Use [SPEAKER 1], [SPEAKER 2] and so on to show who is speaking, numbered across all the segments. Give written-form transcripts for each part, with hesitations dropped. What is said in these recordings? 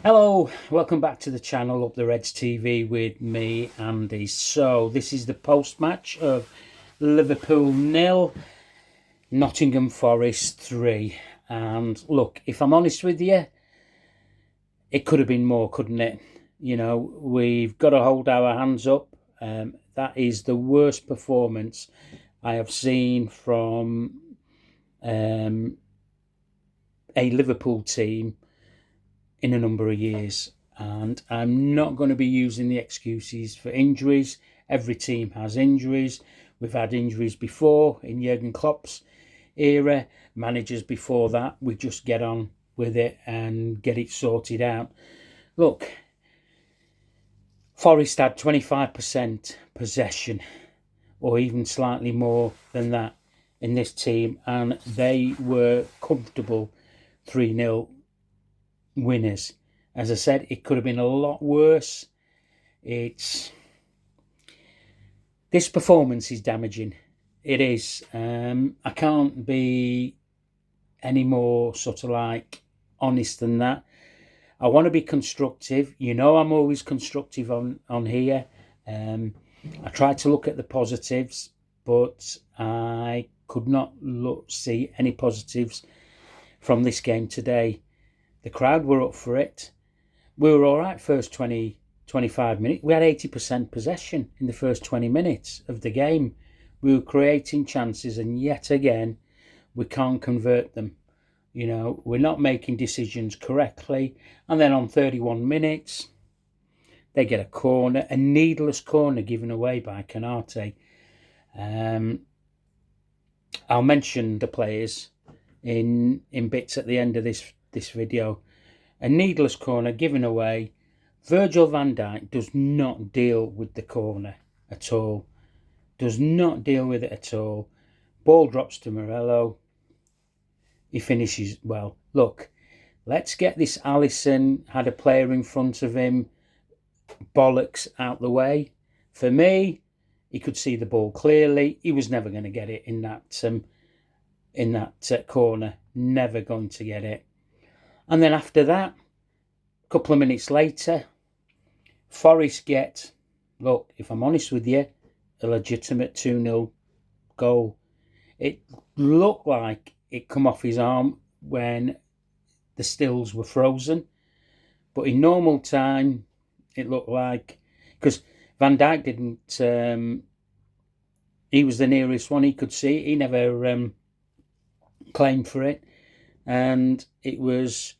[SPEAKER 1] Hello, welcome back to the channel Up the Reds TV with me, Andy. So this is the post-match of Liverpool 0, Nottingham Forest 3. And look, if I'm honest with you, it could have been more, couldn't it? You know, we've got to hold our hands up. That is the worst performance I have seen from a Liverpool team in a number of years, and I'm not going to be using the excuses for injuries. Every team has injuries. We've had injuries before in Jurgen Klopp's era, managers before that. We just get on with it and get it sorted out. Look, Forest had 25% possession, or even slightly more than that, in this team, and they were comfortable 3-0 winners. As I said, it could have been a lot worse. This performance is damaging. It is. I can't be any more sort of like honest than that. I want to be constructive. You know, I'm always constructive on here. I try to look at the positives, but I could not see any positives from this game today. The crowd were up for it. We were all right first 20, 25 minutes. We had 80% possession in the first 20 minutes of the game. We were creating chances, and yet again, we can't convert them. You know, we're not making decisions correctly. And then on 31 minutes, they get a corner, a needless corner given away by Canate. I'll mention the players in bits at the end of this video. A needless corner given away. Virgil van Dijk does not deal with the corner at all. Does not deal with it at all. Ball drops to Morello. He finishes well. Look, let's get this Alisson, had a player in front of him, bollocks out the way. For me, he could see the ball clearly. He was never going to get it in that corner. Never going to get it. And then after that, a couple of minutes later, Forest get, look, if I'm honest with you, a legitimate 2-0 goal. It looked like it come off his arm when the stills were frozen. But in normal time, it looked like, because Van Dijk didn't, he was the nearest one he could see. He never claimed for it. And it was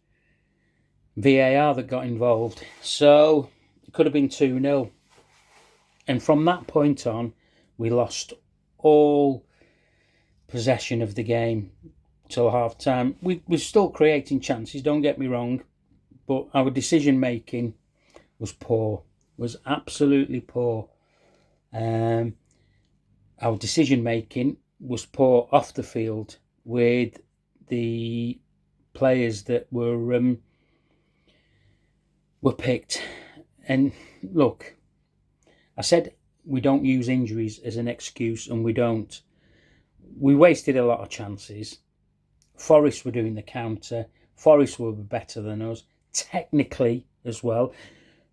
[SPEAKER 1] VAR that got involved. So it could have been 2-0. And from that point on, we lost all possession of the game till half time. We were still creating chances, don't get me wrong, but our decision making was poor, was absolutely poor. Our decision making was poor off the field with the players that were picked. And look, I said we don't use injuries as an excuse, and we don't. We wasted a lot of chances. Forest were doing the counter. Forest were better than us, technically as well.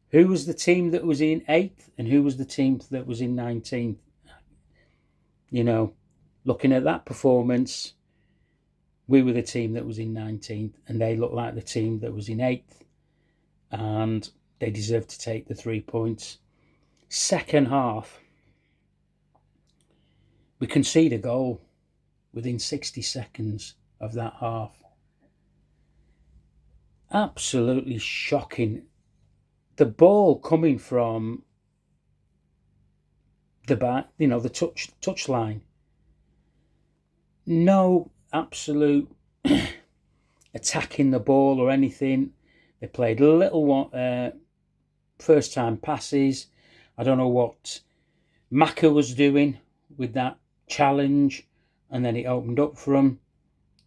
[SPEAKER 1] Who was the team that was in 8th and who was the team that was in 19th? You know, looking at that performance, we were the team that was in 19th, and they looked like the team that was in 8th, and they deserved to take the 3 points. Second half, we concede a goal within 60 seconds of that half. Absolutely shocking. The ball coming from the back, you know, the touch line. No absolute attacking the ball or anything. They played little first time passes. I don't know what Maka was doing with that challenge, and then it opened up for him.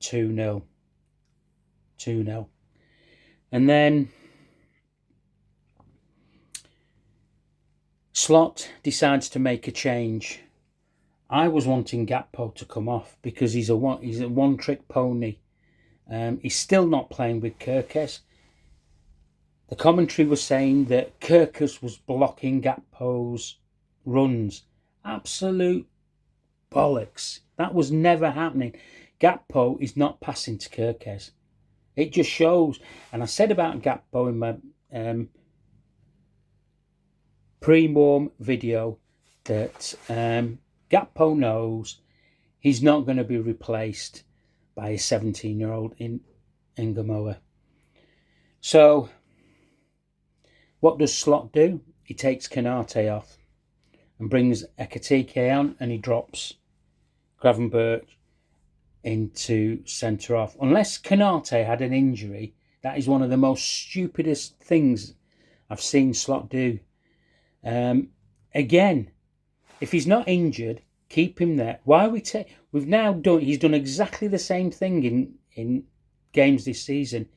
[SPEAKER 1] 2-0. 2-0. And then Slot decides to make a change. I was wanting Gakpo to come off because he's a one-trick pony. He's still not playing with Kirkes. The commentary was saying that Kirkus was blocking Gakpo's runs. Absolute bollocks. That was never happening. Gakpo is not passing to Kirkus. It just shows. And I said about Gakpo in my pre-warm video that Gakpo knows he's not going to be replaced by a 17-year-old in Gamoa. So what does Slot do? He takes Kanate off and brings Ekatike on, and he drops Gravenberch into centre off. Unless Kanate had an injury, that is one of the most stupidest things I've seen Slot do. Again, if he's not injured, keep him there. Why we take? We've now done. He's done exactly the same thing in games this season.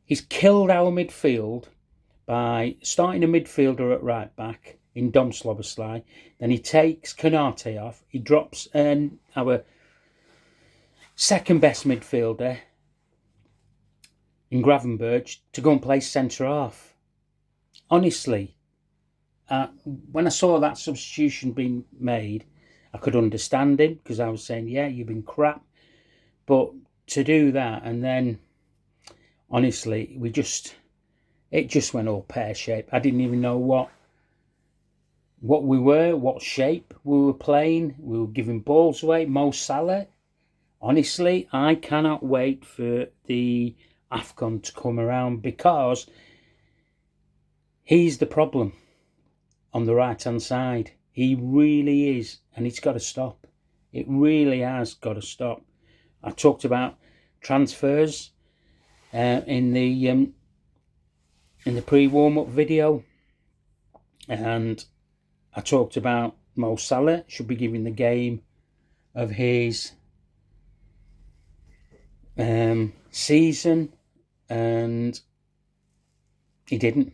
[SPEAKER 1] He's killed our midfield by starting a midfielder at right back in Dom Slobosly. Then he takes Kanate off. He drops our second best midfielder in Gravenberch to go and play centre half. Honestly, when I saw that substitution being made, I could understand him, because I was saying, yeah, you've been crap. But to do that, and then, honestly, it just went all pear-shaped. I didn't even know what we were, what shape we were playing. We were giving balls away. Mo Salah. Honestly, I cannot wait for the AFCON to come around, because he's the problem on the right-hand side. He really is, and it's got to stop. It really has got to stop. I talked about transfers in the pre-warm-up video, and I talked about Mo Salah should be given the game of his season, and he didn't.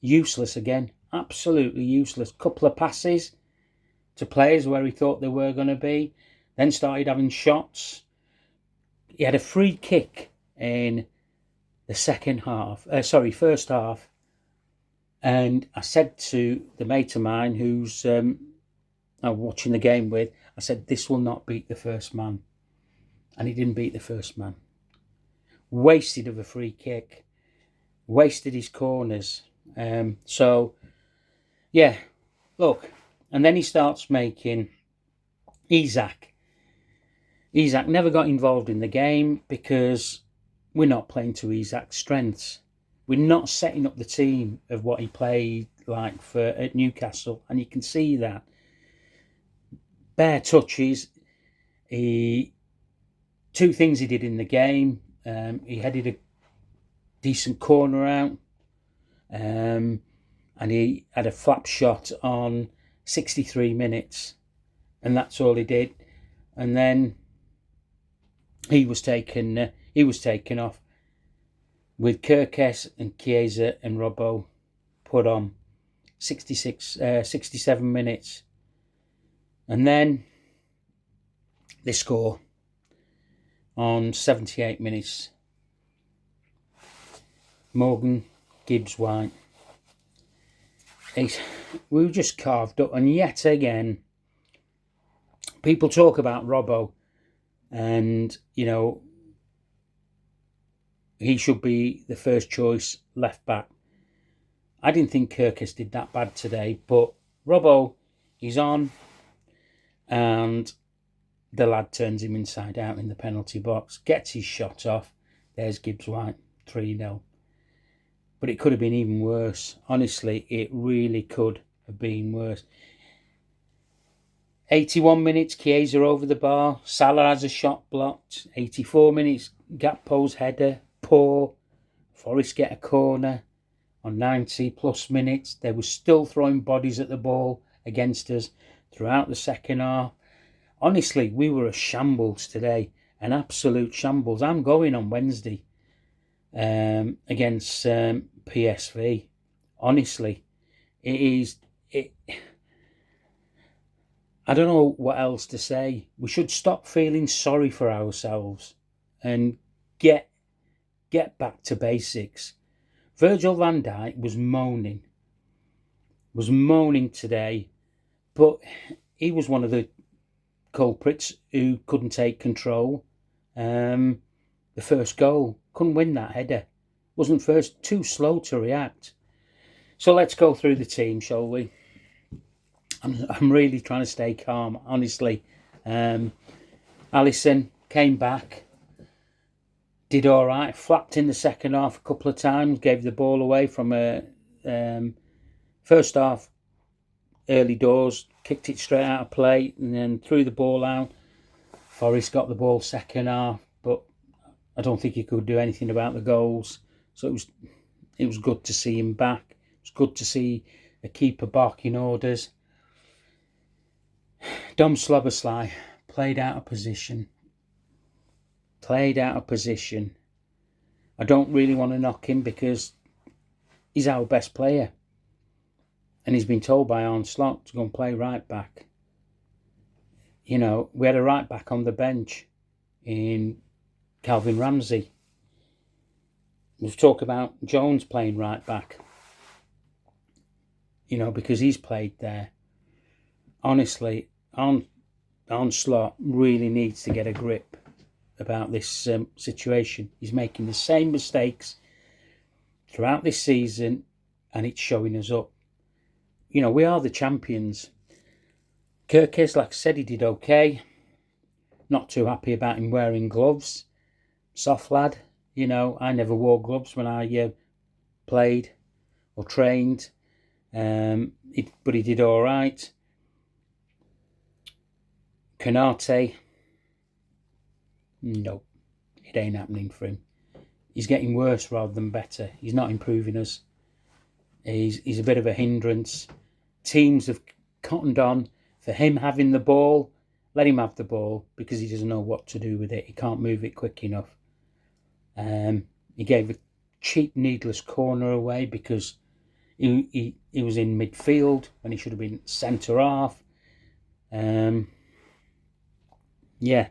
[SPEAKER 1] Useless again. Absolutely useless. Couple of passes to players where he thought they were going to be, then started having shots. He had a free kick in the first half, and I said to the mate of mine who's I'm watching the game with, I said, this will not beat the first man. And he didn't beat the first man. Wasted of a free kick. Wasted his corners. So, yeah, look. And then he starts making Isak. Isak never got involved in the game because we're not playing to Isak's strengths. We're not setting up the team of what he played like at Newcastle, and you can see that. Bare touches. Two things he did in the game. He headed a decent corner out, and he had a flap shot on 63 minutes, and that's all he did. And then he was taken off, with Kirkes and Chiesa and Robbo put on 67 minutes. And then they score on 78 minutes. Morgan Gibbs-White. We were just carved up, and yet again, people talk about Robbo, and he should be the first choice left back. I didn't think Kirkes did that bad today, but Robbo, he's on, and the lad turns him inside out in the penalty box, gets his shot off. There's Gibbs-White, 3-0. But it could have been even worse. Honestly, it really could have been worse. 81 minutes, Chiesa over the bar. Salah has a shot blocked. 84 minutes, Gakpo's header, poor. Forest get a corner. On 90 plus minutes, they were still throwing bodies at the ball against us throughout the second half. Honestly, we were a shambles today. An absolute shambles. I'm going on Wednesday against PSV. Honestly, I don't know what else to say. We should stop feeling sorry for ourselves and get back to basics. Virgil van Dijk was moaning today, but he was one of the culprits who couldn't take control. The first goal, couldn't win that header. Wasn't first, too slow to react. So let's go through the team, shall we? I'm really trying to stay calm, honestly. Alisson came back, did all right, flapped in the second half a couple of times, gave the ball away from a first half early doors, kicked it straight out of play, and then threw the ball out. Forest got the ball second half, but I don't think he could do anything about the goals. So it was good to see him back. It was good to see a keeper barking orders. Dom Slobosly played out of position. I don't really want to knock him because he's our best player. And he's been told by Arne Slot to go and play right back. You know, we had a right back on the bench in Calvin Ramsey. We've talked about Jones playing right back. You know, because he's played there. Honestly, Arne Slot really needs to get a grip about this situation. He's making the same mistakes throughout this season, and it's showing us up. You know, we are the champions. Kirkes, like I said, he did okay. Not too happy about him wearing gloves. Soft lad. You know, I never wore gloves when I played or trained. But he did all right. Konate, no, it ain't happening for him. He's getting worse rather than better. He's not improving us. He's a bit of a hindrance. Teams have cottoned on for him having the ball. Let him have the ball because he doesn't know what to do with it. He can't move it quick enough. He gave a cheap, needless corner away because he was in midfield when he should have been centre half. Yeah.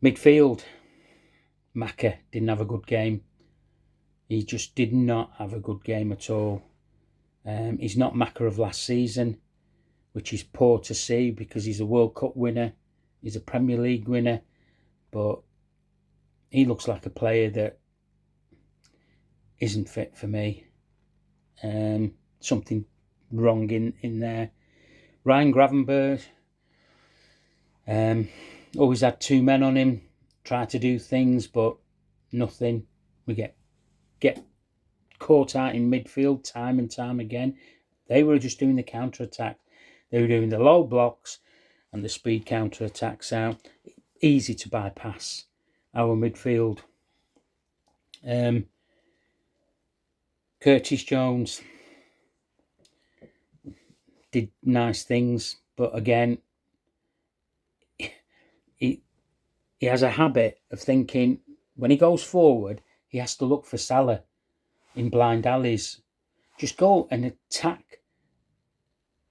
[SPEAKER 1] Midfield, Maka didn't have a good game. He just did not have a good game at all. He's not Maka of last season, which is poor to see because he's a World Cup winner. He's a Premier League winner. But he looks like a player that isn't fit for me. Something wrong in there. Ryan Gravenberch, always had two men on him, try to do things, but nothing. We get caught out in midfield time and time again. They were just doing the counter-attack. They were doing the low blocks and the speed counter-attacks out. Easy to bypass our midfield. Curtis Jones did nice things, but again, he has a habit of thinking when he goes forward, he has to look for Salah in blind alleys. Just go and attack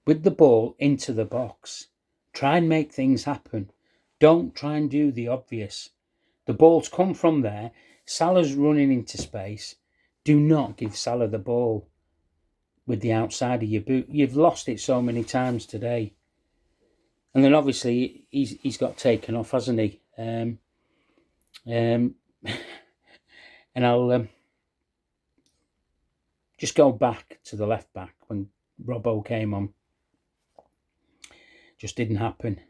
[SPEAKER 1] with the ball into the box. Try and make things happen. Don't try and do the obvious. The ball's come from there. Salah's running into space. Do not give Salah the ball with the outside of your boot. You've lost it so many times today. And then obviously he's got taken off, hasn't he? And I'll just go back to the left back when Robbo came on. Just didn't happen.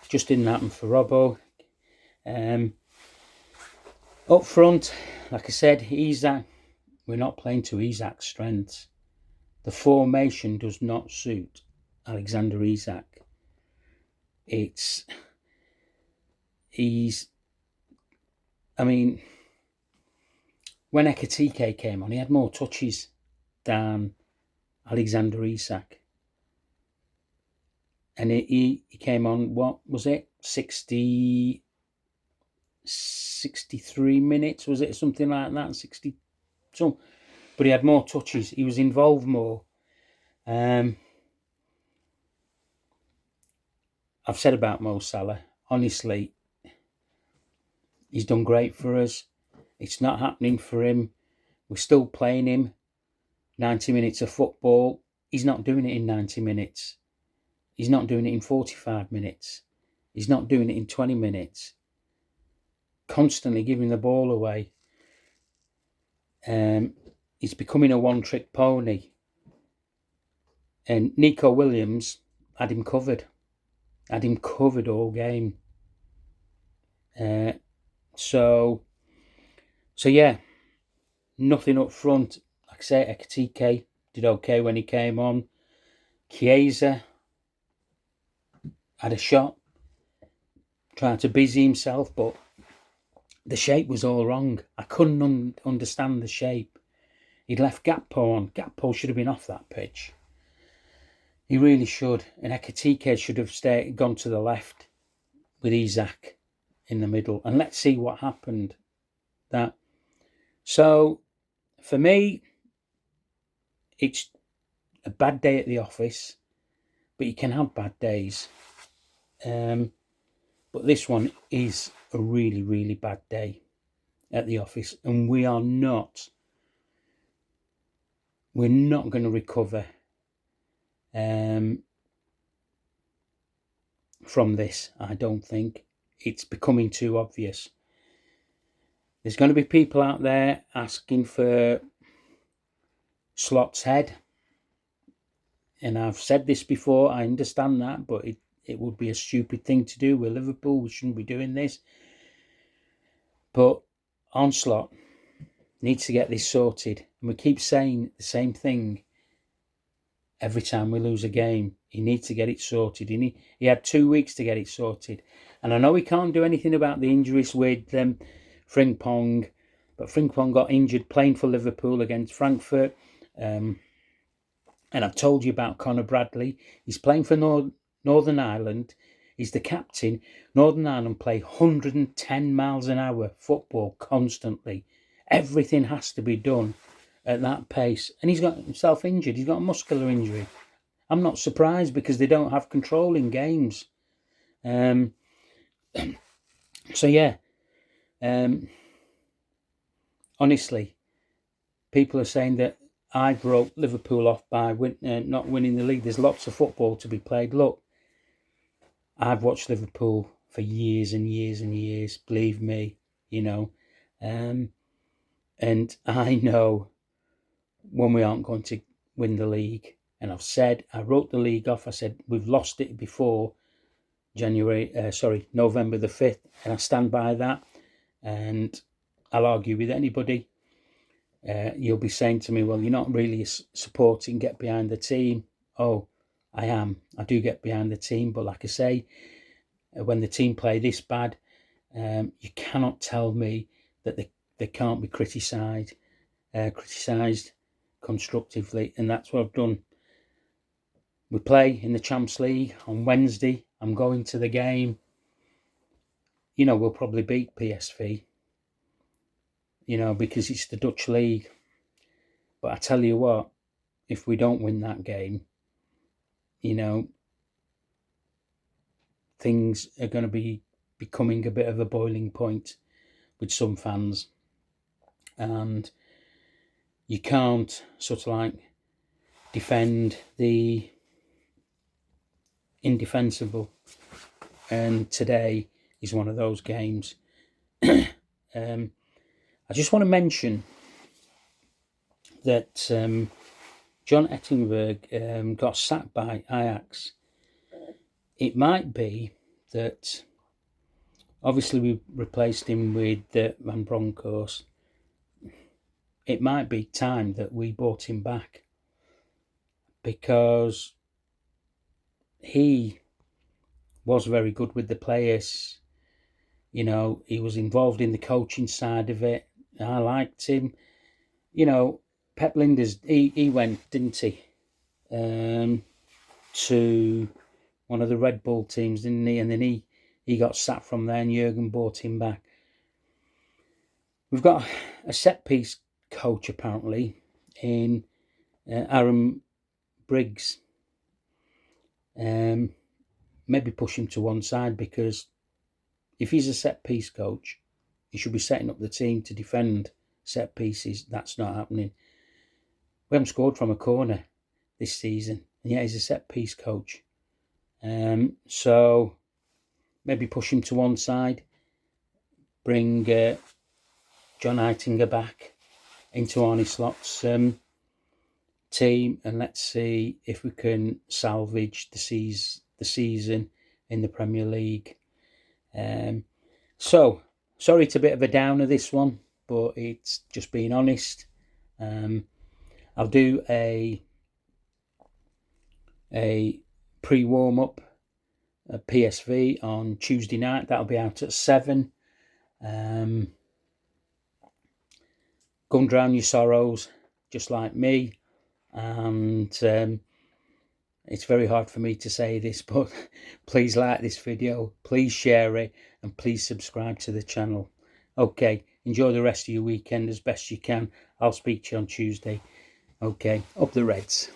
[SPEAKER 1] Just didn't happen for Robbo. Up front, like I said, Isak. We're not playing to Isak's strengths. The formation does not suit Alexander Isak. When Ekitike came on, he had more touches than Alexander Isak. And he came on, what was it? 63 minutes, was it? Something like that, 60. But he had more touches. He was involved more. I've said about Mo Salah, honestly, he's done great for us. It's not happening for him. We're still playing him 90 minutes of football. He's not doing it in 90 minutes. He's not doing it in 45 minutes. He's not doing it in 20 minutes. Constantly giving the ball away. He's becoming a one-trick pony. And Nico Williams had him covered. Had him covered all game. So yeah, nothing up front. Like I say, Ekitike did okay when he came on. Chiesa had a shot, trying to busy himself, but the shape was all wrong. I couldn't understand the shape. He'd left Gakpo on. Gakpo should have been off that pitch. He really should. And Ekitike should have gone to the left with Isak in the middle. And let's see what happened. So, for me, it's a bad day at the office, but you can have bad days. But this one is a really, really bad day at the office, and we're not going to recover from this. I don't think. It's becoming too obvious. There's going to be people out there asking for Slot's head, and I've said this before. I understand that, but it would be a stupid thing to do with Liverpool. We shouldn't be doing this. But Slot needs to get this sorted. And we keep saying the same thing every time we lose a game. He needs to get it sorted. He had 2 weeks to get it sorted. And I know he can't do anything about the injuries with Frimpong. But Frimpong got injured playing for Liverpool against Frankfurt. And I've told you about Conor Bradley. He's playing for Northern Ireland. He's the captain. Northern Ireland play 110 miles an hour football constantly. Everything has to be done at that pace. And he's got himself injured. He's got a muscular injury. I'm not surprised because they don't have control in games. So yeah. Honestly, people are saying that I wrote Liverpool off by not winning the league. There's lots of football to be played. Look, I've watched Liverpool for years and years and years. Believe me, and I know when we aren't going to win the league. And I wrote the league off. I said we've lost it before November the 5th, and I stand by that. And I'll argue with anybody. You'll be saying to me, well, you're not really supporting get behind the team. Oh, I am. I do get behind the team. But like I say, when the team play this bad, you cannot tell me that they can't be criticised constructively. And that's what I've done. We play in the Champions League on Wednesday. I'm going to the game. We'll probably beat PSV. Because it's the Dutch league. But I tell you what, if we don't win that game, things are going to be becoming a bit of a boiling point with some fans. And you can't sort of defend the indefensible. And today is one of those games. I just want to mention that John Ettingberg got sacked by Ajax. It might be that, obviously we replaced him with Van Bronckhorst. It might be time that we brought him back because he was very good with the players. He was involved in the coaching side of it. I liked him. Pep Linders, he went, didn't he, to one of the Red Bull teams, didn't he? And then he got sacked from there and Jurgen brought him back. We've got a set-piece coach, apparently, in Aaron Briggs. Maybe push him to one side, because if he's a set-piece coach, he should be setting up the team to defend set pieces. That's not happening. We haven't scored from a corner this season, and yet he's a set piece coach. So maybe push him to one side, bring John Heitinger back into Arne Slot's team, and let's see if we can salvage the season in the Premier League. So sorry, it's a bit of a downer, this one, but it's just being honest. I'll do a pre-warm up, a PSV on Tuesday night. That'll be out at 7. Go and drown your sorrows, just like me. And it's very hard for me to say this, but please like this video, please share it, and please subscribe to the channel. Okay, enjoy the rest of your weekend as best you can. I'll speak to you on Tuesday. Okay, up the Reds.